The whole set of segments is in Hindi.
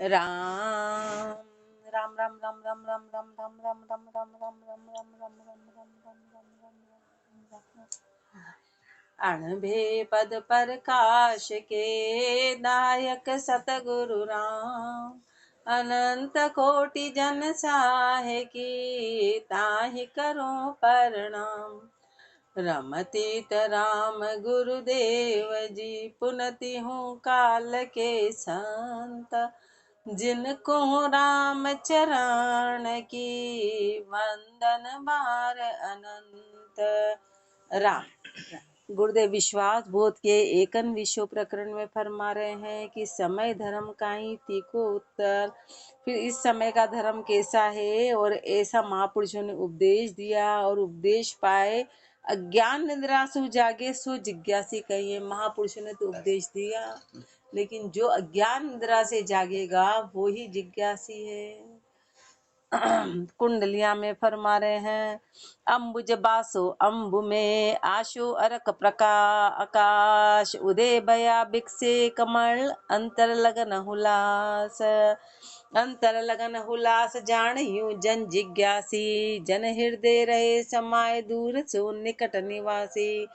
राम राम राम राम राम राम राम राम राम राम राम राम राम राम राम राम राम अणभे पद प्रकाश के नायक सतगुरु राम अनंत कोटि जन साहे की ताहि करो प्रणाम। रमतीत राम गुरुदेव जी पुनति हूँ काल के संत जिनको राम चरण की वंदन बार अनंत। राम गुरुदेव विश्वास बोध के एकन विश्व प्रकरण में फरमा रहे हैं कि समय धर्म का ही तीखो उत्तर। फिर इस समय का धर्म कैसा है और ऐसा महापुरुषों ने उपदेश दिया और उपदेश पाए। अज्ञान निद्रा सु जागे सो जिज्ञासी कहिए। महापुरुषों ने तो उपदेश दिया, लेकिन जो अज्ञान निद्रा से जागेगा वो ही जिज्ञासी है। कुंडलिया में फरमा रहे हैं, अम्बुज बासो अम्बु में आशो अरक प्रका आकाश उदय भया बिकसे कमल अंतर लगन हुलास। अंतर लगन हुलास जान यूं जन जिज्ञासी जन हृदय रहे समाये दूर सो निकट निवासी।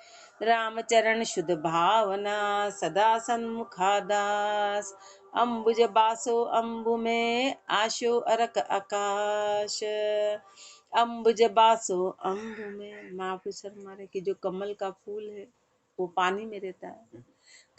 रामचरण शुद्ध भावना सदा सन्मुखादास। अम्बुज बासो अम्बु में आशो अरक आकाश। अम्बुज बासो अम्बु में महापुरुष हमारे की जो कमल का फूल है वो पानी में रहता है।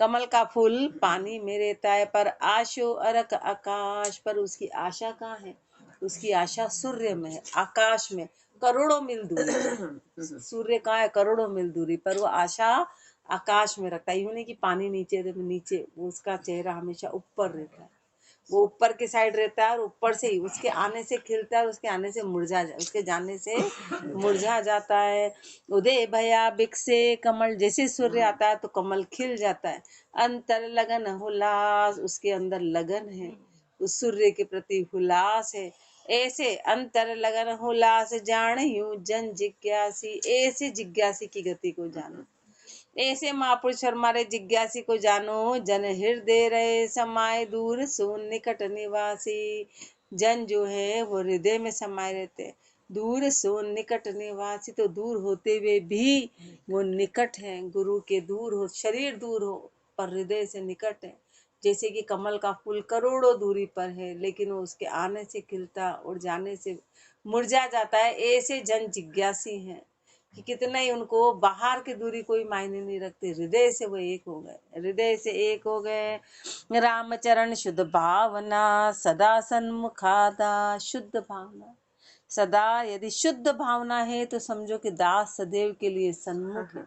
कमल का फूल पानी में रहता है, पर आशो अरक आकाश, पर उसकी आशा कहाँ है? उसकी आशा सूर्य में है, आकाश में करोड़ों मील दूरी। सूर्य कहाँ है? करोड़ों मील दूरी पर वो आशा आकाश में रखता है। यूं नहीं कि पानी नीचे नीचे, वो उसका चेहरा हमेशा ऊपर रहता है। वो ऊपर के साइड रहता है और ऊपर से ही उसके आने से खिलता है और उसके आने से उसके जाने से मुरझा जाता है। उदय भया बिकसे कमल, जैसे सूर्य आता है तो कमल खिल जाता है। अंतर लगन हुलास, उसके अंदर लगन है, उस सूर्य के प्रति हुलास है। ऐसे अंतर लगन हुलास जान यूं जन जिज्ञासी, ऐसे जिज्ञासी की गति को जानो। ऐसे महापुरुष हमारे जिज्ञासी को जानो। जन हृदय रहे समाये दूर सो निकट निवासी। जन जो है वो हृदय में समाये रहते, दूर सो निकट निवासी, तो दूर होते हुए भी वो निकट है। गुरु के दूर हो, शरीर दूर हो पर हृदय से निकट है। जैसे कि कमल का फूल करोड़ों दूरी पर है, लेकिन वो उसके आने से खिलता और जाने से मुरझा जाता है। ऐसे जन जिज्ञासी हैं कि कितना ही उनको बाहर की दूरी कोई मायने नहीं रखते, हृदय से वो एक हो गए, हृदय से एक हो गए। रामचरण शुद्ध भावना सदा सन्मुखादा। शुद्ध भावना सदा, यदि शुद्ध भावना है तो समझो कि दास सदैव के लिए सन्मुख है,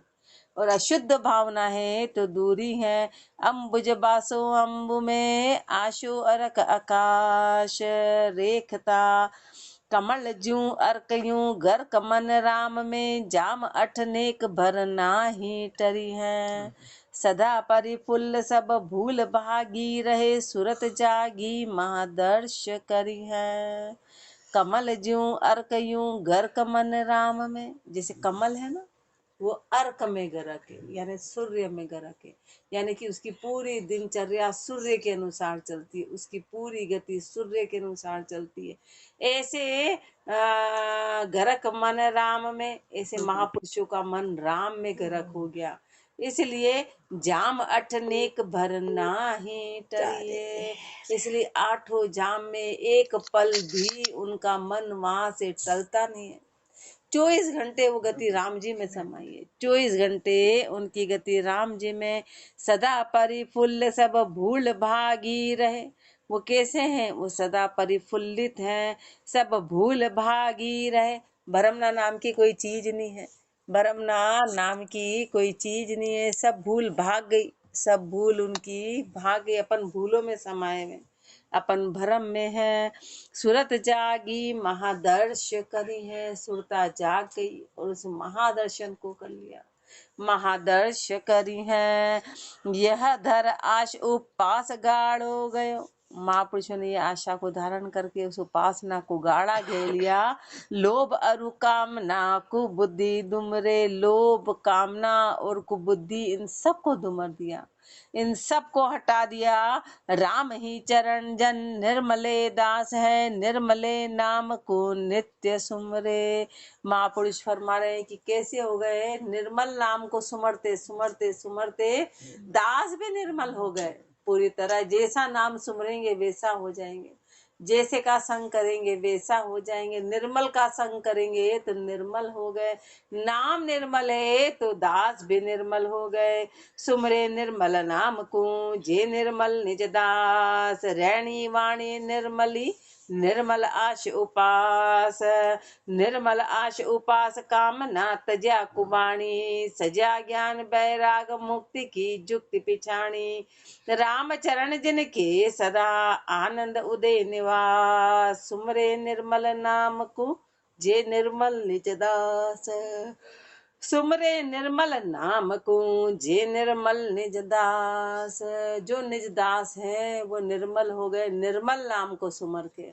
और अशुद्ध भावना है तो दूरी है। अम्बुज बासो अम्बु में आशो अरक आकाश रेखता। कमल जूं अर्कयूं घर कमन राम में जाम अठ नेक भर नाही टरी है। सदा परिफुल्ल सब भूल भागी रहे सुरत जागी महादर्श करी है। कमल ज्यों अर्कयूं घर कमन राम में, जैसे कमल है ना वो अर्क में गरक है, यानी सूर्य में गरक है, यानी कि उसकी पूरी दिनचर्या सूर्य के अनुसार चलती है, उसकी पूरी गति सूर्य के अनुसार चलती है। ऐसे गरक मन राम में, ऐसे महापुरुषों का मन राम में गरक हो गया। इसलिए जाम अठ नेक भरना ही टरिए, इसलिए आठों जाम में एक पल भी उनका मन वहां से टलता नहीं है। 24 घंटे वो गति राम जी में समाई है, 24 घंटे उनकी गति राम जी में। सदा परिफुल्ल सब भूल भागी रहे, वो कैसे हैं? वो सदा परिफुल्लित हैं, सब भूल भागी रहे। भरमना नाम की कोई चीज नहीं है, भरमना नाम की कोई चीज नहीं है, सब भूल भाग गई, सब भूल उनकी भाग गई, अपन भूलों में समाये में, अपन भरम में है। सुरत जागी महादर्श करी है, सुरता जाग गई और उस महादर्शन को कर लिया, महादर्श करी है। यह धर आश उपास गाढ़ो गयो, महापुरुषों ने ये आशा को धारण करके उस उपासना को गाढ़ा घेर लिया। लोभ अरु कामना कुबुद्धि दुमरे, लोभ कामना और कुबुद्धि इन सबको दुमर दिया, इन सबको हटा दिया। राम ही चरण जन निर्मले दास है, निर्मले नाम को नित्य सुमरे। महापुरुष फरमा रहे हैं कि कैसे हो गए, निर्मल नाम को सुमरते सुमरते सुमरते दास भी निर्मल हो गए पूरी तरह। जैसा नाम सुमरेंगे वैसा हो जाएंगे, जैसे का संग करेंगे वैसा हो जाएंगे। निर्मल का संग करेंगे तो निर्मल हो गए, नाम निर्मल है तो दास भी निर्मल हो गए। सुमरे निर्मल नाम को जे निर्मल निज दास, रैणी वाणी निर्मली निर्मल आश उपास, निर्मल आश उपास कामना तजा कुबाणी, सजा ज्ञान बैराग मुक्ति की जुक्ति पिछाणी। राम चरण जिनके सदा आनंद उदय निवास, सुमरे निर्मल नाम को जे निर्मल निज दास, सुमरे निर्मल नाम को जे निर्मल निज दास। जो निज दास है वो निर्मल हो गए निर्मल नाम को सुमर के।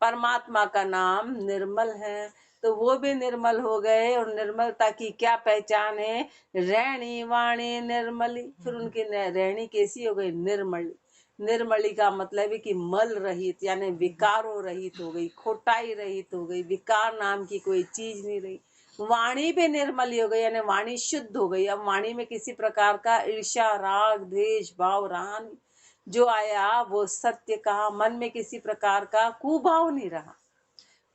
परमात्मा का नाम निर्मल है तो वो भी निर्मल हो गए। और निर्मलता की क्या पहचान है, रैणी वाणी निर्मली। फिर उनकी रैणी कैसी हो गई, निर्मली। निर्मली का मतलब है कि मल रहित, यानी विकारों रहित हो गई, खोटाई रहित हो गई, विकार नाम की कोई चीज नहीं रही। वाणी भी निर्मली हो गई, यानी वाणी शुद्ध हो गई। अब वाणी में किसी प्रकार का ईर्ष्या राग द्वेष भाव रहा नहीं, जो आया वो सत्य कहा। मन में किसी प्रकार का कुभाव नहीं रहा,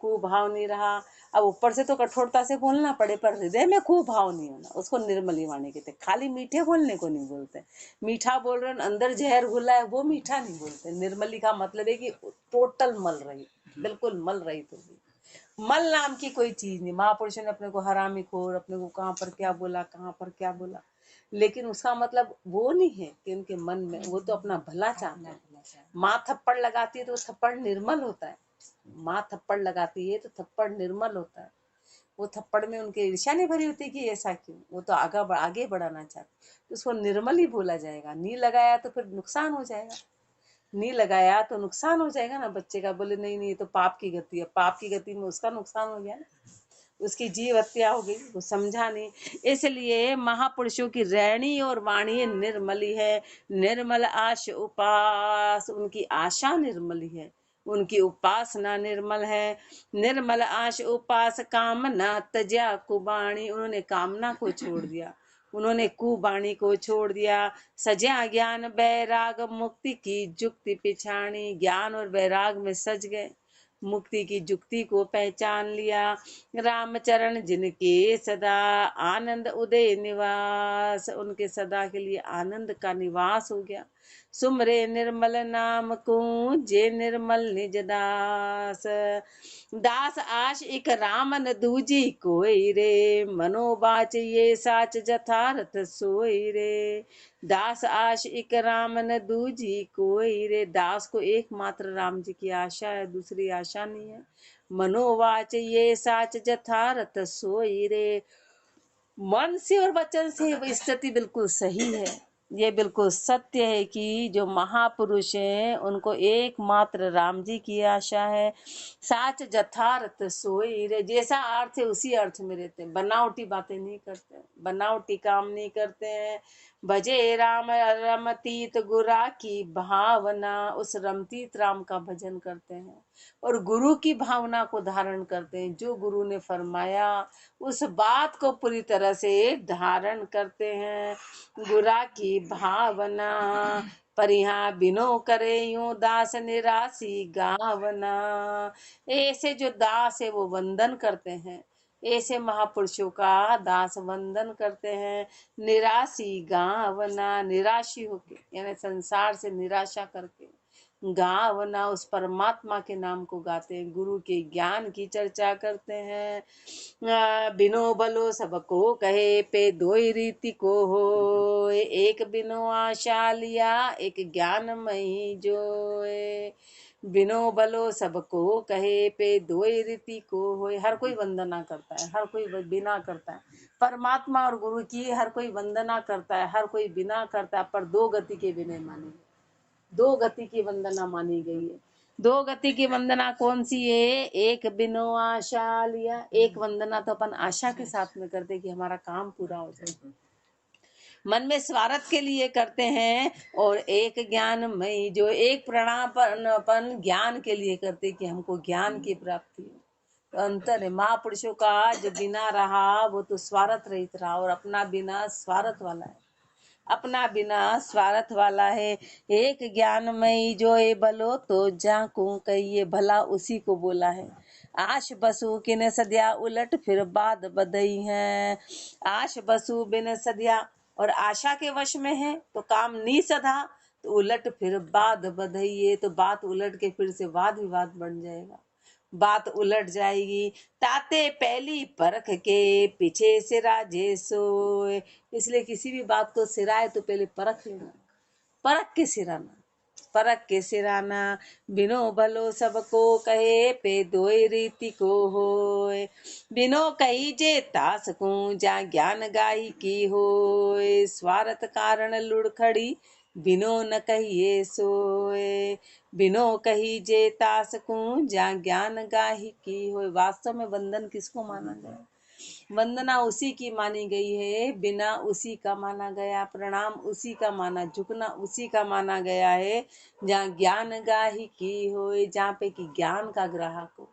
कुभाव नहीं रहा। अब ऊपर से तो कठोरता से बोलना पड़े पर हृदय में कुभाव नहीं होना, उसको निर्मली वाणी कहते। खाली मीठे बोलने को नहीं बोलते, मीठा बोल रहे अंदर जहर घुला है वो मीठा नहीं बोलते। निर्मली का मतलब है कि टोटल मल रही, बिल्कुल मल रही तो मल नाम की कोई चीज नहीं। महापुरुषों ने अपने को हरामी खोर, अपने को कहाँ पर क्या बोला, कहाँ पर क्या बोला, लेकिन उसका मतलब वो नहीं है कि उनके मन में, वो तो अपना भला चाहते हैं। माँ थप्पड़ लगाती है तो थप्पड़ निर्मल होता है, माँ थप्पड़ लगाती है तो थप्पड़ निर्मल होता है। वो थप्पड़ में उनके ईर्ष्या नहीं भरी होती कि ऐसा क्यों, वो तो आगे बढ़ाना चाहते, तो उसको निर्मल ही बोला जाएगा। नी लगाया तो फिर नुकसान हो जाएगा, नहीं लगाया तो नुकसान हो जाएगा ना बच्चे का। बोले नहीं नहीं, तो पाप की गति है, पाप की गति में उसका नुकसान हो गया ना, उसकी जीव हत्या हो गई, वो समझा नहीं। इसलिए महापुरुषों की रैणी और वाणी निर्मली है। निर्मल आश उपास, उनकी आशा निर्मली है, उनकी उपासना निर्मल है। निर्मल आश उपास कामना तजा कुबाणी, उन्होंने कामना को छोड़ दिया, उन्होंने कुबाणी को छोड़ दिया। सजा ज्ञान बैराग मुक्ति की जुक्ति पिछाणी, ज्ञान और बैराग में सज गए, मुक्ति की जुक्ति को पहचान लिया। रामचरण जिनके सदा आनंद उदय निवास, उनके सदा के लिए आनंद का निवास हो गया। सुमरे निर्मल नाम को जे निर्मल निज दास, दास आश एक राम न दूजी कोई रे, मनोबाच ये साच जथारथ सोई रे। दास आश एक राम न दूजी कोई रे, दास को एकमात्र राम जी की आशा है, दूसरी आशा नहीं है। मनोवाच ये साच जथारथ सोई रे, मन से और वचन से स्थिति बिल्कुल सही है। ये बिल्कुल सत्य है कि जो महापुरुष हैं उनको एकमात्र राम जी की आशा है। साच जथार्थ सोई रे, जैसा अर्थ है उसी अर्थ में रहते हैं, बनावटी बातें नहीं करते, बनावटी काम नहीं करते हैं। भजे राम रमतीत गुरा की भावना, उस रमतीत राम का भजन करते हैं और गुरु की भावना को धारण करते हैं। जो गुरु ने फरमाया उस बात को पूरी तरह से धारण करते हैं। गुरा की भावना परिहा बिनो करे यूं दास निराशी गावना, ऐसे जो दास है वो वंदन करते हैं, ऐसे महापुरुषों का दास वंदन करते हैं। निराशी गावना, निराशी होके यानी संसार से निराशा करके गावना, उस परमात्मा के नाम को गाते हैं, गुरु के ज्ञान की चर्चा करते हैं। बिनो बलो सबको कहे पे दो ही रीति को हो, एक बिनो आशा लिया एक ज्ञान मही जोए। बिनो बलो सबको कहे पे दो ही रीति को हो, हर कोई वंदना करता है, हर कोई बिना करता है। परमात्मा और गुरु की हर कोई वंदना करता है, हर कोई बिना करता है, पर दो गति के बिना माने, दो गति की वंदना मानी गई है। दो गति की वंदना कौन सी है? एक बिनो आशा लिया, एक वंदना तो अपन आशा के साथ में करते कि हमारा काम पूरा हो जाए, मन में स्वार्थ के लिए करते हैं, और एक ज्ञानमयी जो एक प्रणाम अपन ज्ञान के लिए करते कि हमको ज्ञान की प्राप्ति हो। तो अंतर है, महापुरुषों का जो बिना रहा वो तो स्वार्थ रहित रहा, और अपना बिना स्वार्थ वाला है, अपना बिना स्वार्थ वाला है। एक ज्ञानमयी जो ए बलो तो जाकू कहिए भला उसी को बोला है। आश बसु किन सदिया उलट फिर बाद बदई है। आश बसु बिन सदिया, और आशा के वश में है तो काम नहीं सधा, तो उलट फिर बाद बधइए, तो बात उलट के फिर से वाद विवाद बन जाएगा, बात उलट जाएगी। ताते पहली परख के पीछे सिरा जे सोए, इसलिए किसी भी बात को सिराए तो पहले परख लेना, परख के सिराना, परख के सिराना। बिनो भलो सबको कहे पे दोय रीति को होए, बिनो कही जे तास को जा ज्ञान गाई की होए। स्वार्थ कारण लुढ़खड़ी बिनो न कहिए सोए, बिनो कही जे तास को जा ज्ञान गाही की होए। वास्तव में वंदन किसको माना गया? वंदना उसी की मानी गई है, बिना उसी का माना गया, प्रणाम उसी का माना, झुकना उसी का माना गया है जहाँ ज्ञान गाही की होए, जहाँ पे कि ज्ञान का ग्राहक हो,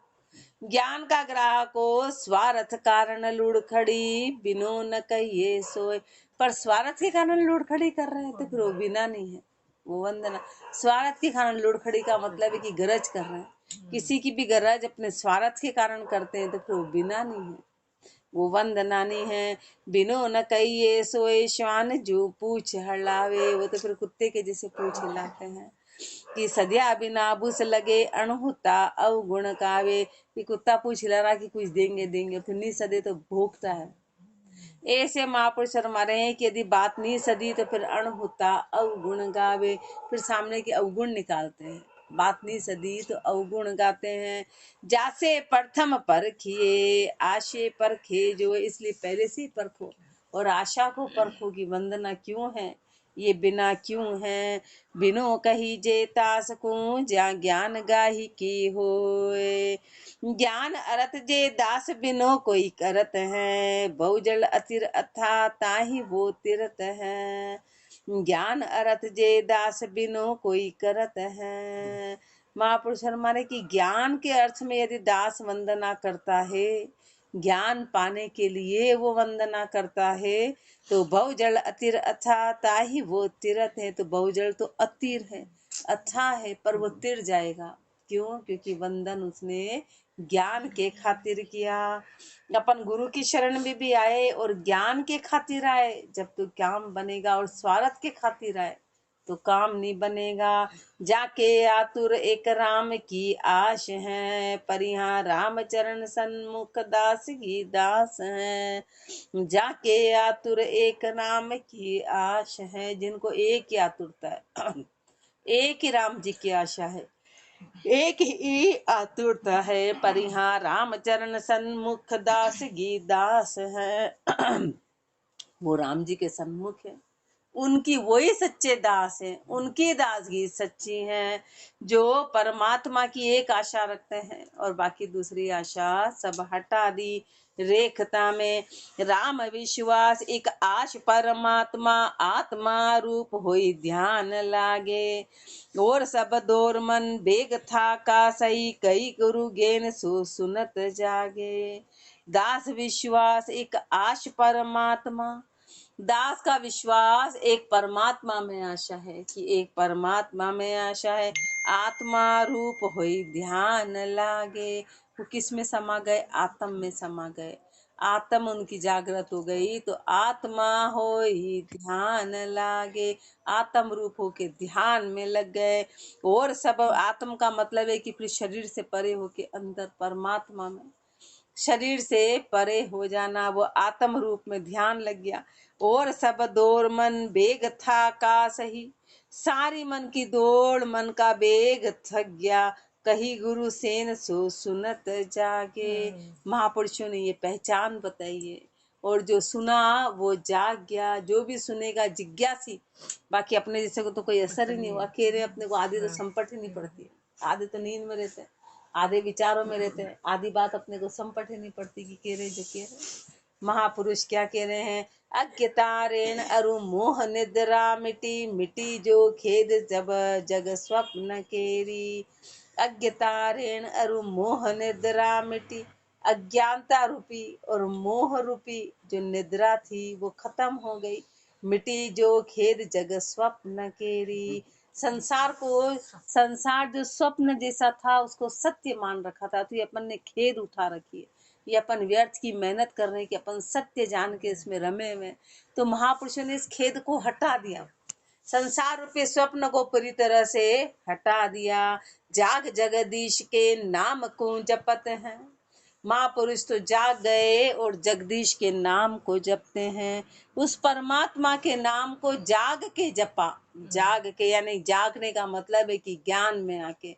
ज्ञान का ग्राहक हो। स्वार्थ कारण लुढ़खड़ी बिनो न कहिए सोए, पर स्वार्थ के कारण लुढ़खड़ी कर रहे हैं तो फिर वो बिना नहीं है, वो वंदना। स्वार्थ के कारण लुढ़खड़ी का मतलब है कि गरज कर रहे हैं, किसी की भी गरज अपने स्वार्थ के कारण करते हैं तो फिर वो बिना नहीं है, वो वंदनानी है। बिनो न कहिए सोए श्वान जो पूछ हलावे, वो तो फिर कुत्ते के जैसे पूछ हिलाते हैं। कि सदिया बिना बुस लगे अणहुता अवगुण कावे, कि कुत्ता पूछ हिला रहा कि कुछ देंगे देंगे, फिर नहीं सदे तो भोगता है। ऐसे महापुरुष हमारे हैं कि यदि बात नहीं सदी तो फिर अणहुता अवगुण गावे, फिर सामने के अवगुण निकालते हैं, बात नहीं सदी तो अवगुण गाते हैं। जासे प्रथम परखिए आशे परखे जो, इसलिए पहले से ही परखो और आशा को परखो कि वंदना क्यों है, ये बिना क्यों है। बिनो कही जे तास को जा ज्ञान गाही की होए, ज्ञान अरत जे दास बिनो कोई करत है, बहुजल अतिर अथा ताही वो तीरथ है। ज्ञान अरत जे दास बिनो कोई करत है। महापुरुष हमारे की ज्ञान के अर्थ में यदि दास वंदना करता है, ज्ञान पाने के लिए वो वंदना करता है, तो बहुजल अतिर अथा ताही वो तीरथ है। तो बहुजल तो अतिर है, अच्छा है, पर वो तिर जाएगा। क्यों? क्योंकि वंदन उसने ज्ञान के खातिर किया। अपन गुरु की शरण में भी आए और ज्ञान के खातिर आए, जब तो काम बनेगा, और स्वार्थ के खातिर आए तो काम नहीं बनेगा। जाके आतुर एक राम की आश है, पर यहाँ राम चरण सन्मुख दास की दास है। जाके आतुर एक राम की आश है, जिनको एक ही आतुरता है, एक ही राम जी की आशा है, एक ही आतुरता है, पर यहाँ राम चरण सन्मुख दास गी दास है। वो राम जी के सन्मुख है, उनकी वही सच्चे दास हैं, उनकी दासगी सच्ची है, जो परमात्मा की एक आशा रखते हैं और बाकी दूसरी आशा सब हटा दी। रेखता में राम विश्वास एक आश परमात्मा, आत्मा रूप होई ध्यान लागे, और सब दोर मन बेग था का सही, कई गुरु गेन सो सुनत जागे। दास विश्वास एक आश परमात्मा, दास का विश्वास एक परमात्मा में आशा है, कि एक परमात्मा में आशा है। आत्मा रूप होई ध्यान लागे, वो किस में समा गए? आत्म में समा गए, आत्म उनकी जागृत हो गई, तो आत्मा होई ध्यान लागे, आत्म रूप होके ध्यान में लग गए। और सब आत्म का मतलब है कि फिर शरीर से परे होके अंदर परमात्मा में, शरीर से परे हो जाना, वो आत्म रूप में ध्यान लग गया। और सब दौड़ मन बेग था का सही, सारी मन की दौड़, मन का बेग थक गया, कही गुरु सेन सो सुनत जागे। महापुरुषों ने ये पहचान बताई है, और जो सुना वो जाग गया। जो भी सुनेगा जिज्ञासी। बाकी अपने जैसे को तो कोई असर ही नहीं हुआ। कह रहे अपने को आधी तो संपट ही नहीं पड़ती है, आधे तो नींद में रहते हैं, आधे विचारों में रहते हैं, आधी बात अपने को संपट ही नहीं पड़ती कि कह रहे जो कह रहे। महापुरुष क्या कह रहे हैं, अज्ञतारेण अरु मोह निद्रा मिटी मिटी जो खेद जब जग स्वप्न केरी। अज्ञतारेण अरु मोह निद्रा मिटी, अज्ञानता रूपी और मोह रूपी जो निद्रा थी वो खत्म हो गई। मिटी जो खेद जग स्वप्न केरी। संसार जो स्वप्न जैसा था उसको सत्य मान रखा था, तो ये अपन ने खेद उठा रखी है। ये अपन व्यर्थ की मेहनत कर रहे हैं कि अपन सत्य जान के इसमें रमे हुए। तो महापुरुषों ने इस खेद को हटा दिया, संसार रूपी स्वप्न को पूरी तरह से हटा दिया। जाग जगदीश के नाम को जपत हैं। महापुरुष तो जाग गए और जगदीश के नाम को जपते हैं। उस परमात्मा के नाम को जाग के जपा। जाग के यानी जागने का मतलब है कि ज्ञान में आके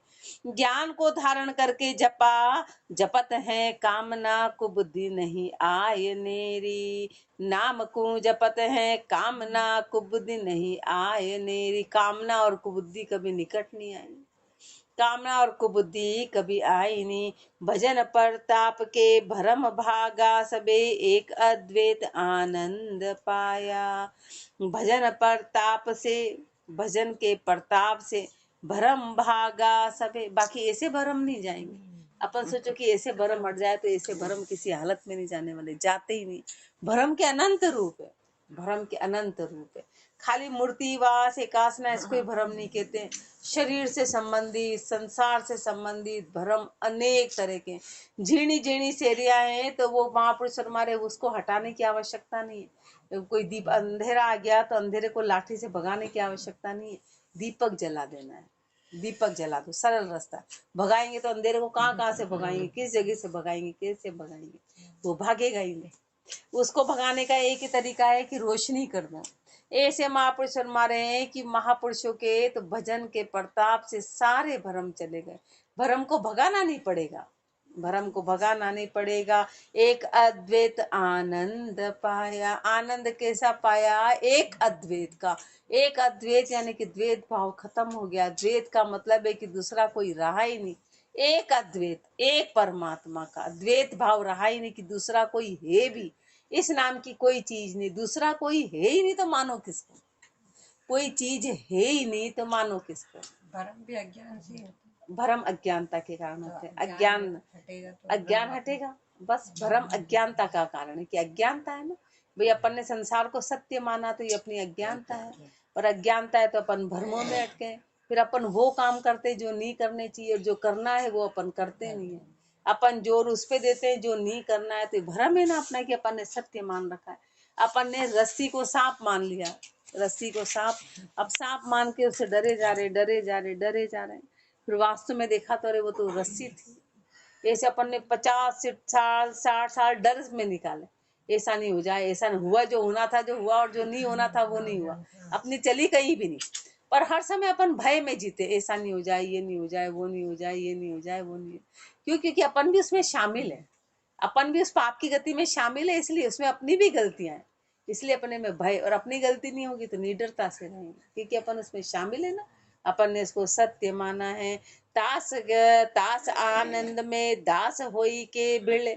ज्ञान को धारण करके जपा। जपत है कामना को बुद्धि नहीं आए नेरी। नाम को जपत है कामना को बुद्धि नहीं आए नेरी। कामना और कुबुद्धि कभी निकट नहीं आई, कामना और कुबुद्धि कभी आई नहीं। भजन प्रताप के भरम भागा सबे एक अद्वैत आनंद पाया। भजन प्रताप से, भजन के प्रताप से भरम भागा सबे। बाकी ऐसे भरम नहीं जाएंगे। अपन सोचो कि ऐसे भरम हट जाए तो ऐसे भरम किसी हालत में नहीं जाने वाले, जाते ही नहीं। भरम के अनंत रूप है, भरम के अनंत रूप है। खाली मूर्तिवास एकासना इसको भरम नहीं कहते। शरीर से संबंधित, संसार से संबंधित भरम अनेक तरह के झीणी झीणी सेरिया है, तो वो महापुरुष हमारे उसको हटाने की आवश्यकता नहीं है। कोई दीप अंधेरा आ गया तो अंधेरे को लाठी से भगाने की आवश्यकता नहीं है, दीपक जला देना है। दीपक जला दो, सरल रास्ता। भगाएंगे तो अंधेरे को कहाँ से भगाएंगे, किस जगह से भगाएंगे, कैसे भगाएंगे, वो भागेगा ही नहीं। उसको भगाने का एक ही तरीका है कि रोशनी कर दो। ऐसे महापुरुष फरमा रहे हैं कि महापुरुषों के तो भजन के प्रताप से सारे भरम चले गए। भरम को भगाना नहीं पड़ेगा, भरम को भगाना नहीं पड़ेगा। एक अद्वैत आनंद पाया। आनंद कैसा पाया, एक अद्वैत का। एक अद्वैत यानी कि द्वैत भाव खत्म हो गया। द्वैत का मतलब है कि दूसरा कोई रहा ही नहीं। एक अद्वैत, एक परमात्मा का द्वैत भाव रहा ही नहीं कि दूसरा कोई है भी। इस नाम की कोई चीज नहीं, दूसरा कोई है ही नहीं तो मानो किसको। कोई चीज है ही नहीं तो मानो किसको। भरम भी अज्ञान से होता है। भरम अज्ञानता के कारण होते हैं। अज्ञान हटेगा तो अज्ञान हटेगा। बस भरम अज्ञानता का कारण है कि अज्ञानता है ना भाई। अपन ने संसार को सत्य माना तो ये अपनी अज्ञानता है, और अज्ञानता है तो अपन भ्रमों में अटके। फिर अपन वो काम करते जो नहीं करने चाहिए, और जो करना है वो अपन करते नहीं है। अपन जोर उस पे देते हैं जो नहीं करना है, तो भ्रम है ना अपना कि अपन ने सत्य मान रखा है। अपन ने रस्सी को सांप मान लिया, रस्सी को सांप, अब सांप मान के उससे डरे जा रहे, डरे जा रहे, डरे जा रहे। फिर वास्तव में देखा तो अरे वो तो रस्सी थी। ऐसे अपन ने 50 साल 60 साल डर में निकाले, ऐसा नहीं हो जाए, ऐसा नहीं हुआ, जो होना था जो हुआ, और जो नहीं होना था वो नहीं हुआ। अपनी चली कहीं भी नहीं, पर हर समय अपन भय में जीते, ऐसा नहीं हो जाए, ये नहीं हो जाए, वो नहीं हो जाए, ये नहीं हो जाए, वो नहीं। क्यों? क्योंकि अपन भी उसमें शामिल है, अपन भी उस पाप की गति में शामिल है, इसलिए उसमें अपनी भी गलतियां हैं, इसलिए अपने में भय। और अपनी गलती नहीं होगी तो निडरता से रहेंगे, क्योंकि अपन उसमें शामिल है ना। अपन ने इसको सत्य माना है। तास आनंद में दास होई के भिड़े,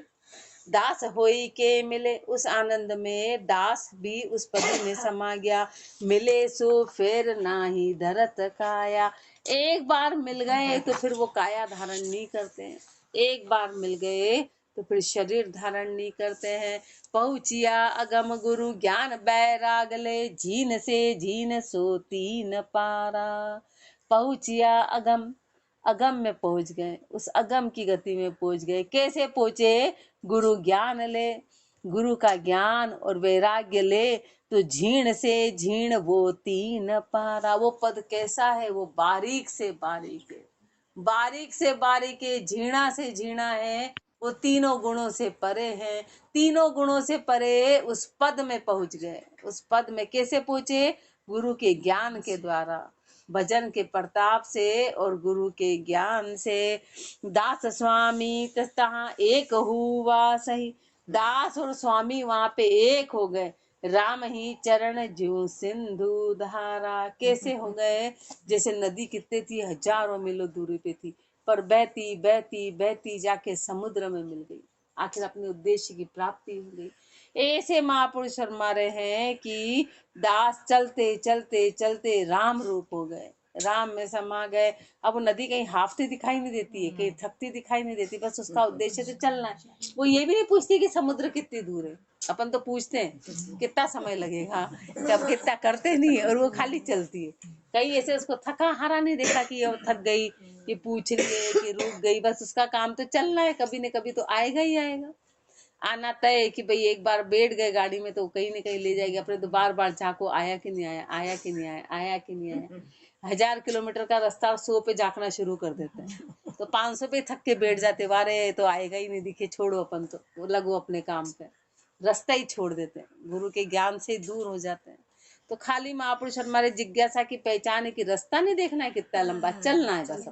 दास होई के मिले। उस आनंद में दास भी उस पद में समा गया। मिले सो फिर नाही धरत काया। एक बार मिल गए तो फिर वो काया धारण नहीं करते हैं। एक बार मिल गए तो फिर शरीर धारण नहीं करते हैं। पहुँचिया अगम गुरु ज्ञान बैराग ले, झीन से झीन सो तीन पारा। पहुँचिया अगम, अगम में पहुंच गए, उस अगम की गति में पहुंच गए। कैसे पहुंचे? गुरु ज्ञान ले, गुरु का ज्ञान और वैराग्य ले तो झीण से झीण वो तीन पारा। वो पद कैसा है? वो बारीक से बारीक है, बारीक से बारीक है, झीणा से झीणा है। वो तीनों गुणों से परे है, तीनों गुणों से परे उस पद में पहुंच गए। उस पद में कैसे पहुंचे? गुरु के ज्ञान के द्वारा, भजन के प्रताप से और गुरु के ज्ञान से। दास स्वामी तहाँ एक हुआ सही, दास और स्वामी वहां पे एक हो गए। राम ही चरण ज्यों सिंधु धारा, कैसे हो गए? जैसे नदी कितने थी, हजारों मीलों दूरी पे थी, पर बहती बहती बहती जाके समुद्र में मिल गई, आखिर अपने उद्देश्य की प्राप्ति हो गई। ऐसे महापुरुष फरमा रहे हैं कि दास चलते चलते चलते राम रूप हो गए, राम में समा गए। अब वो नदी कहीं हाफती दिखाई नहीं देती है, कहीं थकती दिखाई नहीं देती, बस उसका उद्देश्य तो चलना है। वो ये भी नहीं पूछती कि समुद्र कितनी दूर है, अपन तो पूछते हैं कितना समय लगेगा, कब कितना करते नहीं है, और वो खाली चलती है। कहीं ऐसे उसको थका हारा नहीं देखा कि अब थक गई, कि पूछ रही है कि रुक गई, बस उसका काम तो चलना है, कभी न कभी तो आएगा ही आएगा। आना तय है कि भाई एक बार बैठ गए गाड़ी में तो कहीं न कहीं ले जाएगी, अपने तो बार बार झांको आया कि नहीं आया, आया कि नहीं आया, आया कि नहीं आया। 1000 किलोमीटर का रास्ता 100 पे झांकना शुरू कर देते हैं, तो 500 पे थक के बैठ जाते, वारे तो आएगा ही नहीं, दिखे छोड़ो अपन तो लगो अपने काम पे, रास्ता ही छोड़ देते हैं, गुरु के ज्ञान से दूर हो जाते हैं। तो खाली महापुरुष हमारे जिज्ञासा की पहचान है कि रास्ता नहीं देखना है कितना लंबा, चलना है बस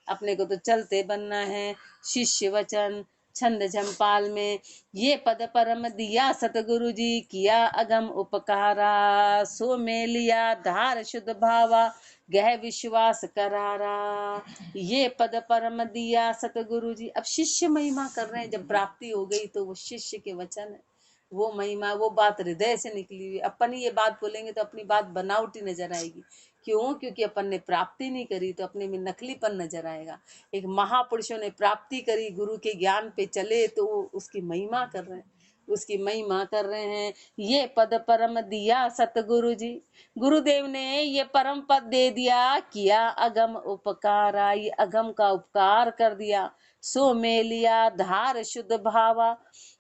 अपने को तो चलते बनना है। शिष्य वचन छंद झंपाल में ये पद परम दिया सतगुरु जी, किया अगम उपकारा, सो में लिया धार शुद्ध भावा, गह विश्वास करारा। ये पद परम दिया सतगुरु जी। अब शिष्य महिमा कर रहे हैं, जब प्राप्ति हो गई तो वो शिष्य के वचन है, वो महिमा, वो बात हृदय से निकली हुई। अपन ही ये बात बोलेंगे तो अपनी बात बनावटी नजर आएगी। क्यों? क्योंकि अपन ने प्राप्ति नहीं करी, तो अपने में नकलीपन नजर आएगा। एक महापुरुषों ने प्राप्ति करी, गुरु के ज्ञान पे चले, तो उसकी महिमा कर रहे हैं, उसकी महिमा कर रहे हैं। ये पद परम दिया सतगुरु जी, गुरुदेव ने ये परम पद दे दिया, किया अगम उपकारा, ये अगम का उपकार कर दिया। सो में लिया धार शुद्ध भावा,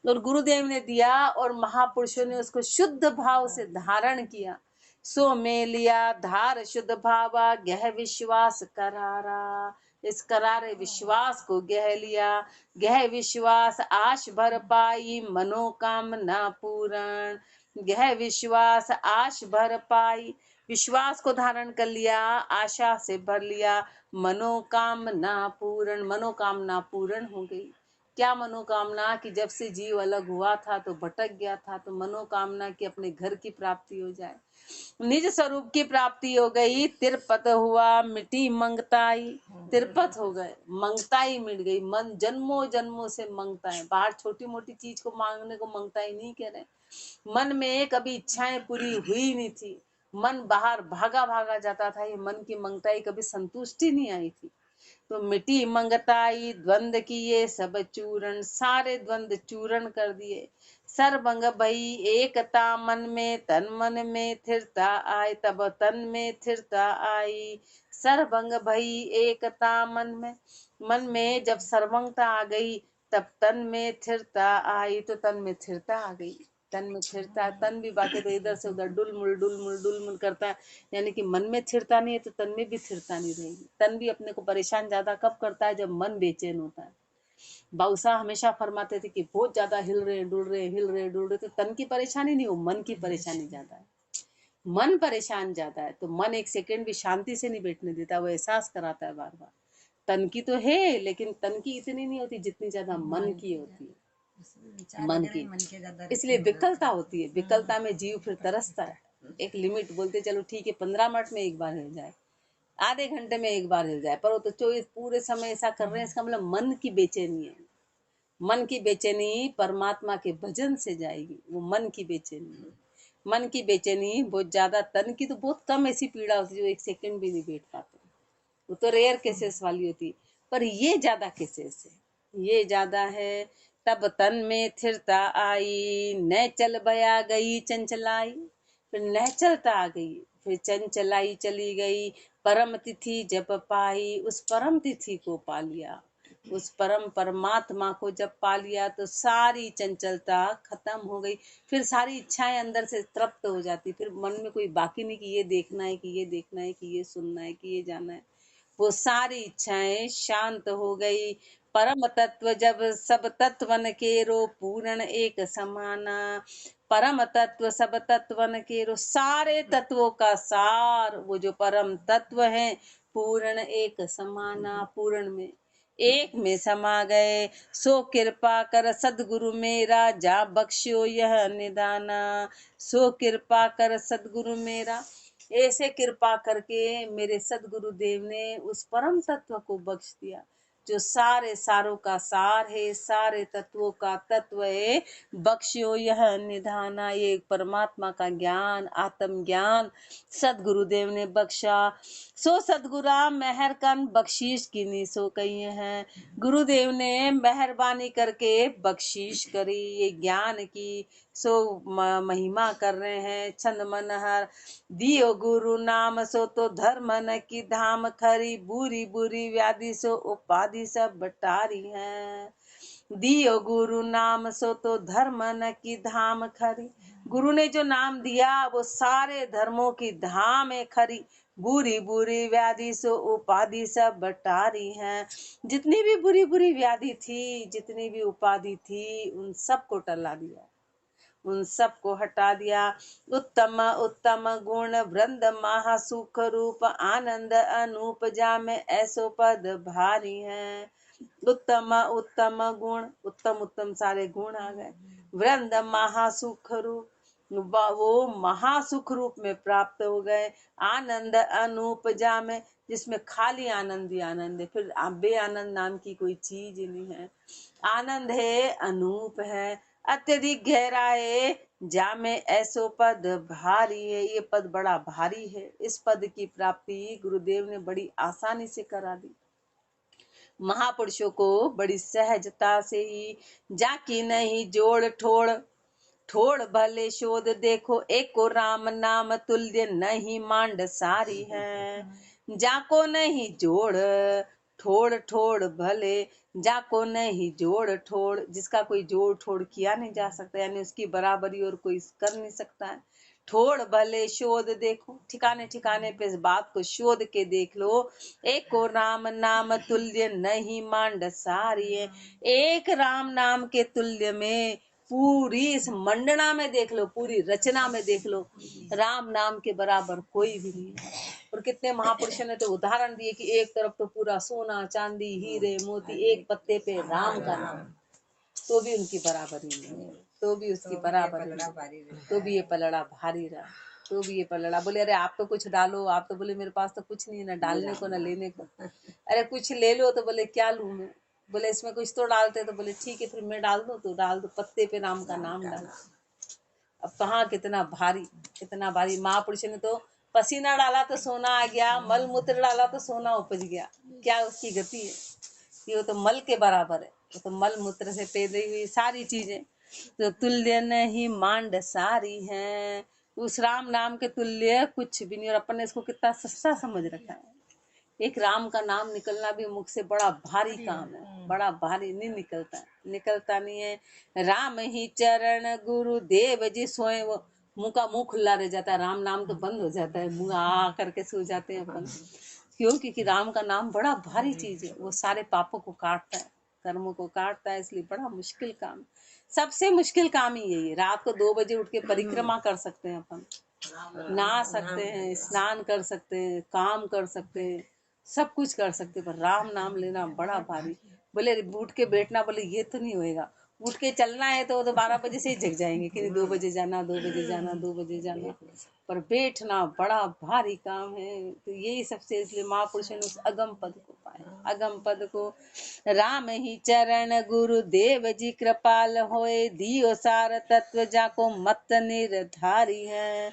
और गुरुदेव ने दिया और महापुरुषों ने उसको शुद्ध भाव से धारण किया। सो में लिया धार शुद्ध भावा, गह विश्वास करारा, इस करारे विश्वास को गह लिया। गह विश्वास आश भर पाई, मनोकामना पूर्ण, गह विश्वास आश भर पाई, विश्वास को धारण कर लिया, आशा से भर लिया, मनोकामना पूर्ण, मनोकामना पूर्ण हो गई। क्या मनोकामना? कि जब से जीव अलग हुआ था तो भटक गया था, तो मनोकामना कि अपने घर की प्राप्ति हो जाए, निज स्वरूप की प्राप्ति हो गई। तिरपत हुआ मिटी मंगताई, तिरपत हो गए, मंगताई मिट गई। मन जन्मों जन्मों से मंगता है, बाहर छोटी मोटी चीज को मांगने को मंगताई नहीं कह रहे। मन में कभी इच्छाएं पूरी हुई नहीं थी, मन बाहर भागा भागा जाता था, ये मन की मंगताई कभी संतुष्टि नहीं आई थी। तो मिटी मंगताई द्वंद किए सब चूरण, सारे द्वंद चूरण कर दिए। सर्वंग भई एकता मन में, तन मन में थिरता आई, तब तन में थिरता आई। सर्वंग भई एकता मन में जब सर्वंगता आ गई, तब तन में थिरता आई, तो तन में थिरता आ गई। तन में थिरता, तन भी बाकी तो इधर से उधर डुलमुल करता है, यानी कि मन में थिरता नहीं है तो तन में भी थिरता नहीं रहेगी। तन भी अपने को परेशान ज्यादा कब करता है? जब मन बेचैन होता है। बाउसा हमेशा फरमाते थे कि बहुत ज्यादा हिल रहे डुल रहे, तो तन की परेशानी नहीं हो, मन की परेशानी ज्यादा है। मन परेशान ज्यादा है तो मन एक सेकंड भी शांति से नहीं बैठने देता, वो एहसास कराता है बार बार। तन की तो है, लेकिन तन की इतनी नहीं होती जितनी ज्यादा मन की होती है, मन की। इसलिए विकलता होती है, विकलता में जीव फिर तरसता है। एक लिमिट बोलते चलो ठीक है 15 मिनट में एक बार हिल जाए, आधे घंटे में एक बार हिल जाए, पर वो तो 24 पूरे समय ऐसा कर रहे हैं, इसका मतलब मन की बेचैनी है। मन की बेचैनी परमात्मा के भजन से जाएगी, वो मन की बेचैनी है। मन की बेचैनी बहुत ज्यादा, तन की तो बहुत कम ऐसी पीड़ा होती है जो एक सेकंड भी नहीं बैठ पाते, वो तो रेयर केसेस वाली होती, पर ये ज्यादा केसेस है, ये ज्यादा है। तब तन में थिरता आई, न चल बया गई चंचलाई, फिर न चलता आ गई, फिर चंचलाई चली गई। परम तिथि जब पाई, उस परम तिथि को पा लिया, उस परम परमात्मा को जब पा लिया तो सारी चंचलता खत्म हो गई। फिर सारी इच्छाएं अंदर से तृप्त हो जाती, फिर मन में कोई बाकी नहीं कि ये देखना है, कि ये देखना है, कि ये सुनना है, कि ये जाना है। वो सारी इच्छाएं शांत हो गई। परम तत्व जब सब तत्वन केरो, पूर्ण एक समाना। परम तत्व सब तत्वन केरो, सारे तत्वों का सार, वो जो परम तत्व है, पूर्ण एक समाना, पूर्ण में एक में समा गए। सो कृपा कर सदगुरु मेरा, जा बख्शियो यह निदाना। सो कृपा कर सदगुरु मेरा, ऐसे कृपा करके मेरे सदगुरु देव ने उस परम तत्व को बख्श दिया जो सारे सारों का सार है, सारे तत्वों का तत्व है। बख्शियो यह निधाना, ये परमात्मा का ज्ञान, आत्म ज्ञान सदगुरुदेव ने बख्शा। सो सदगुरा मेहर कन बख्शीश की सो कही है। गुरुदेव ने मेहरबानी करके बख्शीश करी, ये ज्ञान की सो महिमा कर रहे हैं। छंद मनहर दियो गुरु नाम, सो तो धर्म न की धाम खरी। बुरी बुरी व्याधि सो उपाधि सब बटारी है। दियो गुरु नाम, सो तो धर्म न की धाम खरी। गुरु ने जो नाम दिया वो सारे धर्मों की धाम है खरी। बुरी बुरी व्याधि सो उपाधि सब बटारी हैं। जितनी भी बुरी बुरी व्याधि थी, जितनी भी उपाधि थी, उन सबको टला दिया, उन सबको हटा दिया। उत्तम उत्तम गुण वृंद महासुख रूप, आनंद अनूप जामे ऐसो पद भारी है। उत्तम उत्तम गुण, उत्तम उत्तम सारे गुण आ गए। वृंद महासुख रूप, वो महासुख रूप में प्राप्त हो गए। आनंद अनूप जामे, जिसमें खाली आनंद ही आनंद है, फिर बे आनंद नाम की कोई चीज ही नहीं है। आनंद है, अनूप है, अत्यधिक गहरा है। जामे ऐसो पद भारी है, ये पद बड़ा भारी है। इस पद की प्राप्ति गुरुदेव ने बड़ी आसानी से करा दी। महापुरुषों को बड़ी सहजता से ही, जाकी नहीं जोड़ ठोड़, ठोड़ भले शोध देखो एक को राम नाम तुल्य नहीं मांड सारी है। जाको नहीं जोड़ ठोड़, ठोड़ भले, जाको नहीं जोड़ ठोड़, जिसका कोई जोड़ ठोड़ किया नहीं जा सकता, यानी उसकी बराबरी और कोई कर नहीं सकता है। ठोड़ भले शोध देखो, ठिकाने ठिकाने पे इस बात को शोध के देख लो। एक को राम नाम तुल्य नहीं मांड सारी है। एक राम नाम के तुल्य में पूरी इस मंडना में देख लो, पूरी रचना में देख लो, राम नाम के बराबर कोई भी नहीं है। और कितने महापुरुषों ने तो उदाहरण दिए कि एक तरफ तो पूरा सोना चांदी हीरे मोती, एक पत्ते पे राम का नाम, तो भी उनकी बराबरी नहीं है, तो भी उसकी बराबरी नहीं, तो भी ये पलड़ा भारी रहा, तो भी ये पलड़ा। बोले अरे आप तो कुछ डालो, आप तो बोले मेरे पास तो कुछ नहीं है, ना डालने को ना लेने को। अरे कुछ ले लो, तो बोले क्या लूं मैं, बोले इसमें कुछ तो डालते, तो बोले ठीक है फिर मैं डाल दूं, तो डाल दो, पत्ते पे राम का नाम डाल। अब कहाँ कितना भारी, कितना भारी। महापुरुष ने तो पसीना डाला तो सोना आ गया, मल मूत्र डाला तो सोना उपज गया। क्या उसकी गति है, कि वो तो मल के बराबर है, वो तो मल मूत्र से पैदा हुई सारी चीजें। तो तुल्य नहीं मांड सारी हैं, उस राम नाम के तुल्य कुछ भी नहीं। और अपन ने इसको कितना सस्ता समझ रखा है। एक राम का नाम निकलना भी मुख से बड़ा भारी काम है, बड़ा भारी, नहीं निकलता, निकलता नहीं है। राम ही चरण गुरु देव जी सोए, वो मुंह का मुंह खुला रह जाता है, राम नाम तो बंद हो जाता है, मुंह आ करके सो जाते हैं अपन। क्यों? क्योंकि राम का नाम बड़ा भारी चीज है, वो सारे पापों को काटता है, कर्मों को काटता है, इसलिए बड़ा मुश्किल काम, सबसे मुश्किल काम ही यही है। रात को 2 बजे उठ के परिक्रमा कर सकते हैं अपन, नहा सकते हैं, स्नान कर सकते हैं, काम कर सकते हैं, सब कुछ कर सकते हैं, पर राम नाम लेना बड़ा भारी। बोले उठ के बैठना, बोले ये तो नहीं होएगा, उठ के चलना है तो 12 बजे से ही जग जाएंगे कि 2 बजे जाना, 2 बजे जाना, 2 बजे जाना, पर बैठना बड़ा भारी काम है। तो यही सबसे, इसलिए महापुरुषों ने उस अगम पद को पाया, अगम पद को। राम ही चरण गुरु देव जी कृपाल होए, दियो सार तत्व जाको मत निर्धारी है।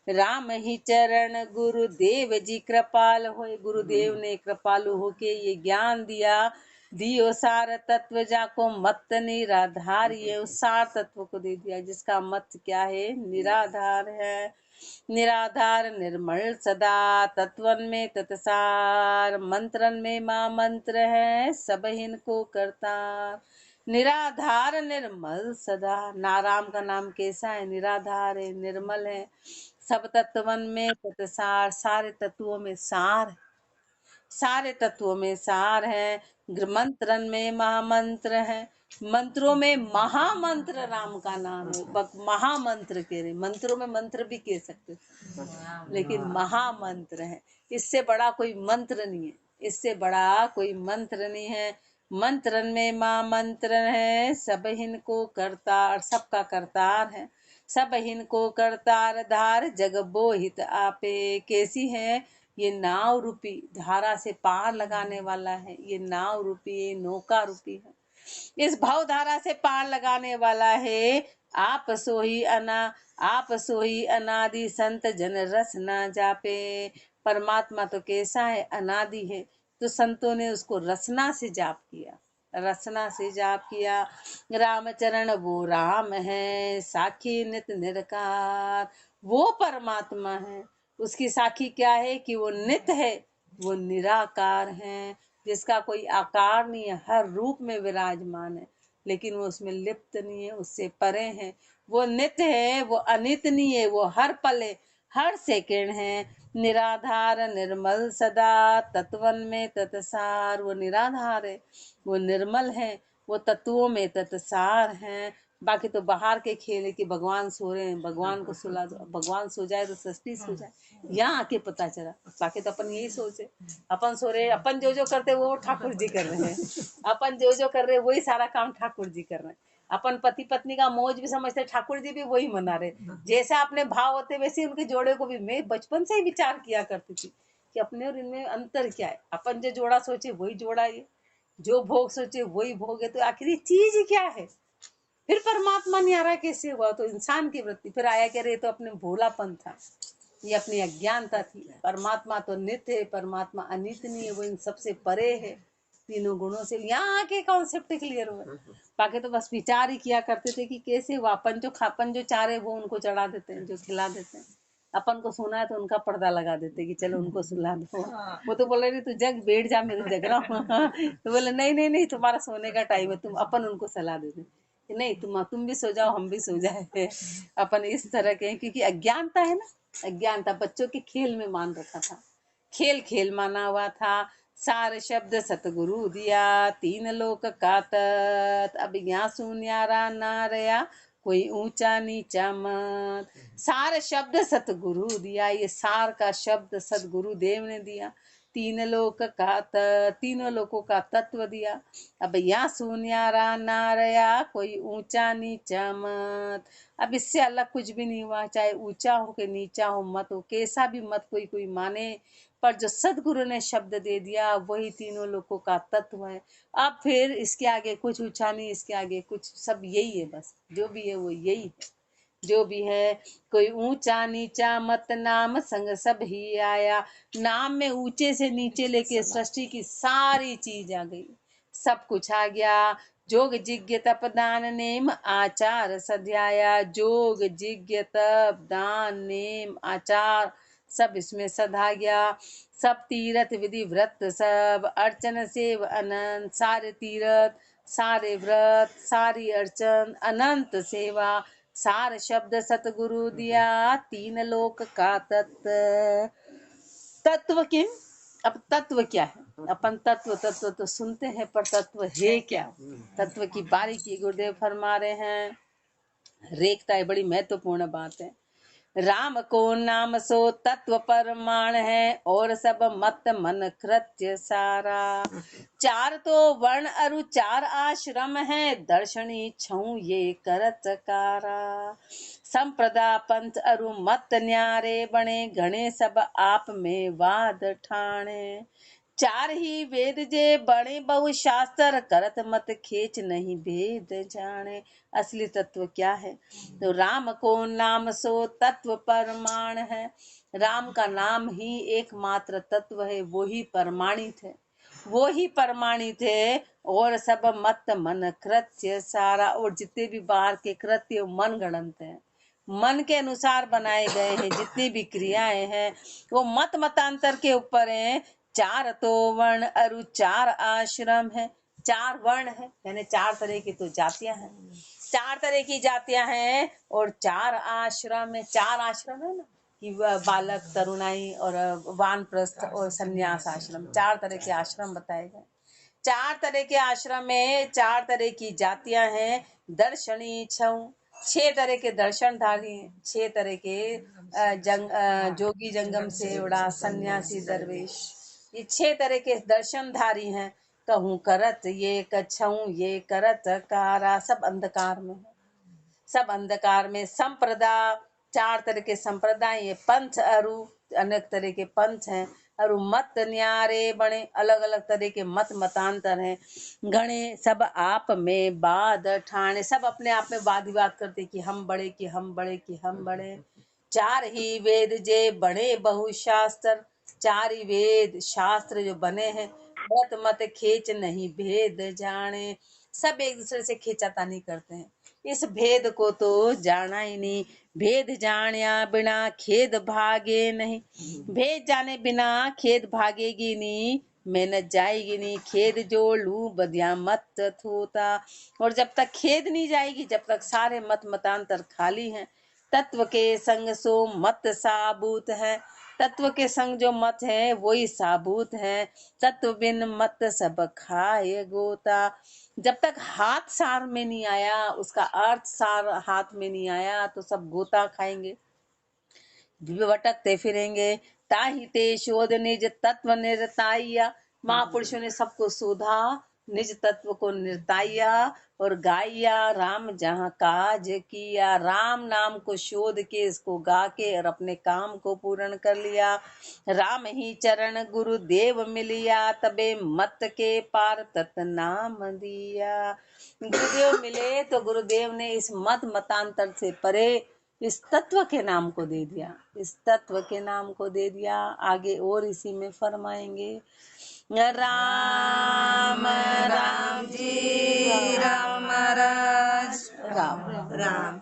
राम ही चरण गुरुदेव जी कृपाल होए, गुरुदेव ने कृपालु होके ये ज्ञान दिया। दियो सार तत्व जाको मत निराधार, ये उस सार तत्व को दे दिया जिसका मत क्या है, निराधार है। निराधार निर्मल सदा, तत्वन में तत्सार, मंत्रन में माँ मंत्र है, सब इनको करता। निराधार निर्मल सदा, नाराम का नाम कैसा है, निराधार है, निर्मल है, सब तत्वन में तत्सार, सारे तत्वों में सार, सारे तत्वों में सार है। मंत्रन में महामंत्र है, मंत्रों में महामंत्र राम का नाम है। महामंत्र कह रहे, मंत्रों में मंत्र भी कह सकते, लेकिन महामंत्र है, इससे बड़ा कोई मंत्र नहीं है, इससे बड़ा कोई मंत्र नहीं है। मंत्रन में माँ मंत्रन है, सब हिनको करतार, सबका करतार है। सब हिनको करतार धार, जग बोहित आपे। कैसी है? ये नाव रूपी, धारा से पार लगाने वाला है। ये नाव रूपी, ये नौका रूपी है, इस भाव धारा से पार लगाने वाला है। आप सोही अनादि, संत जन रस ना जापे। परमात्मा तो कैसा है? अनादि है। तो संतों ने उसको रसना से जाप किया, रसना से जाप किया। रामचरण वो राम है, साखी नित निरकार। वो परमात्मा है, उसकी साखी क्या है? कि वो नित है, वो निराकार है, जिसका कोई आकार नहीं है, हर रूप में विराजमान है, लेकिन वो उसमें लिप्त नहीं है, उससे परे है। वो नित्य है, वो अनितनीय है, वो हर पल है, हर सेकंड है। निराधार निर्मल सदा, तत्वन में तत्सार। वो निराधार है, वो निर्मल है, वो तत्वों में तत्सार है। बाकी तो बाहर के खेल है कि भगवान सो रहे हैं, भगवान को सुला दो, भगवान सो जाए तो सृष्टि सो जाए। यहाँ आके पता चला। बाकी तो अपन यही सोचे, अपन सो रहे, अपन जो जो करते वो ठाकुर जी कर रहे हैं, अपन जो जो कर रहे वही सारा काम ठाकुर जी कर रहे हैं। अपन पति पत्नी का मौज भी समझते, ठाकुर जी भी वही मना रहे। जैसे अपने भाव होते वैसे उनके जोड़े को भी मैं बचपन से ही विचार किया करती थी कि अपने और इनमें अंतर क्या है। अपन जो जोड़ा सोचे वही जोड़ा है, जो भोग सोचे वही भोग है, तो आखिर ये चीज क्या है? फिर परमात्मा नहीं आ रहा, कैसे हुआ? तो इंसान की वृत्ति फिर आया, कह रहे तो अपने भोलापन था, ये अपनी अज्ञानता थी। परमात्मा तो नित्य है, परमात्मा अनित्य नहीं है, वो इन सबसे परे है, तीनों गुणों से। यहाँ आके कॉन्सेप्ट क्लियर हुआ। बाकी तो बस विचार ही किया करते थे कि कैसे हुआ। अपन जो चाह रहे वो उनको चढ़ा देते हैं, जो खिला देते हैं। अपन को सोना है तो उनका पर्दा लगा देते कि चलो उनको सुला दो। वो तो बोले नहीं, तू जग बैठ जा, मैं तो जग रहा हूँ। तो बोले नहीं नहीं नहीं, तुम्हारा सोने का टाइम है, तुम। अपन उनको सलाह देते कि नहीं, तुम भी सो जाओ, हम भी सो जाए। अपन इस तरह के, क्योंकि अज्ञानता है ना, अज्ञानता बच्चों के खेल में मान रखा था, खेल खेल माना हुआ था। सार शब्द सतगुरु दिया, तीन लोक का तत्। अब यहाँ सुन्यारा ना रया, कोई ऊंचा नीचा मत। सार शब्द सतगुरु दिया, ये सार का शब्द सतगुरु देव ने दिया। तीन लोक का तीनों लोकों का तत्व दिया। अब यहाँ सुन्यारा ना रया, कोई ऊंचा नीचा मत। अब इससे अलग कुछ भी नहीं हुआ, चाहे ऊंचा हो के नीचा हो, मत हो कैसा भी मत कोई माने, पर जो सदगुरु ने शब्द दे दिया वही तीनों लोगों का तत्व है। अब फिर इसके आगे कुछ ऊंचा नहीं, इसके आगे कुछ, सब यही है, बस जो भी है वो यही है, जो भी है। कोई ऊंचा नीचा मत, नाम संग सब ही आया। नाम में ऊंचे से नीचे लेके सृष्टि की सारी चीज आ गई, सब कुछ आ गया। जोग जिज्ञ तप दान नेम आचार सध्याया। जोग जिज्ञ तप दान नेम आचार सब इसमें सधा गया। सब तीर्थ विधि व्रत, सब अर्चन सेव अनंत। सारे तीर्थ, सारे व्रत, सारी अर्चन, अनंत सेवा। सार शब्द सतगुरु दिया, तीन लोक का तत्व। तत्व किम? अब तत्व क्या है? अपन तत्व तत्व तो सुनते हैं, पर तत्व है क्या? तत्व की बारीकी गुरुदेव फरमा रहे हैं। रेखता है, बड़ी महत्वपूर्ण बात है। राम को नाम सो तत्व परमाण है, और सब मत मन कृत्य सारा। चार तो वर्ण अरु चार आश्रम है, दर्शनी छऊ ये करत कारा। संप्रदा पंथ अरु मत न्यारे, बने घणे सब आप में वाद ठाणे। चार ही वेद जे बड़े बहु शास्त्र, करत मत खेच नहीं भेद जाने। असली तत्व क्या है? तो राम को नाम सो तत्व परमाण है। राम का नाम ही एकमात्र तत्व है, वो ही प्रमाणित है, वो ही प्रमाणित है। और सब मत मन कृत्य सारा, और जितने भी बाहर के कृत्य मन गणंत हैं, मन के अनुसार बनाए गए हैं। जितनी भी क्रियाएं हैं वो मत मतांतर के ऊपर हैं। चार तो वर्ण अरु चार आश्रम है। चार वर्ण है, यानी चार तरह की तो जातियां हैं, चार तरह की जातियां हैं, और चार आश्रम है। चार आश्रम है ना, कि बालक, तरुणाई और वानप्रस्थ और संन्यास आश्रम, चार तरह के आश्रम बताए गए। चार तरह के आश्रम में चार तरह की जातियां हैं। दर्शनी छऊ, छह तरह के दर्शनधारी हैं, छह तरह के जोगी जंगम सेवड़ा, सन्यासी, दरवेश, ये 6 तरह के दर्शनधारी हैं। कहूँ करत ये कछऊँ ये करत कारा, सब अंधकार में है, सब अंधकार में। संप्रदा 4 तरह के संप्रदाय, ये पंथ अरु अनेक तरह के पंथ हैं। अरु मत न्यारे बने, अलग अलग तरह के मत मतांतर हैं। गणे सब आप में बाद ठाणे, सब अपने आप में वाद विवाद करते कि हम बड़े कि हम बड़े कि हम बड़े। 4 ही वेद जे बने बहुशास्त्र, 4 ही वेद शास्त्र जो बने हैं। मत मत खेच नहीं भेद जाने, सब एक दूसरे से खींचातानी करते हैं, इस भेद को तो जाना ही नहीं। भेद जानिया बिना खेद भागे नहीं, भेद जाने बिना खेद भागेगी नहीं, मेहनत जाएगी नहीं। खेद जोड़ लू बदिया मत थोता, और जब तक खेद नहीं जाएगी, जब तक सारे मत मतांतर खाली हैं। तत्व के संग सो मत साबूत है, तत्व के संग जो मत है वही साबूत है। तत्व बिन मत सब खाए गोता, जब तक हाथ सार में नहीं आया, उसका अर्थ सार हाथ में नहीं आया, तो सब गोता खाएंगे, भटकते फिरेंगे। ताहि ते शोध निज तत्व निर्ताइया, महापुरुषों ने सबको शोधा, निज तत्व को निर्ताइया और गाइया। राम जहाँ काज किया, राम नाम को शोध के इसको गा के और अपने काम को पूर्ण कर लिया। राम ही चरण गुरुदेव मिलिया, तबे मत के पार तत नाम दिया। गुरुदेव मिले तो गुरुदेव ने इस मत मतांतर से परे इस तत्व के नाम को दे दिया, इस तत्व के नाम को दे दिया। आगे और इसी में फरमाएंगे। राम राम जी राम महाराज राम राम।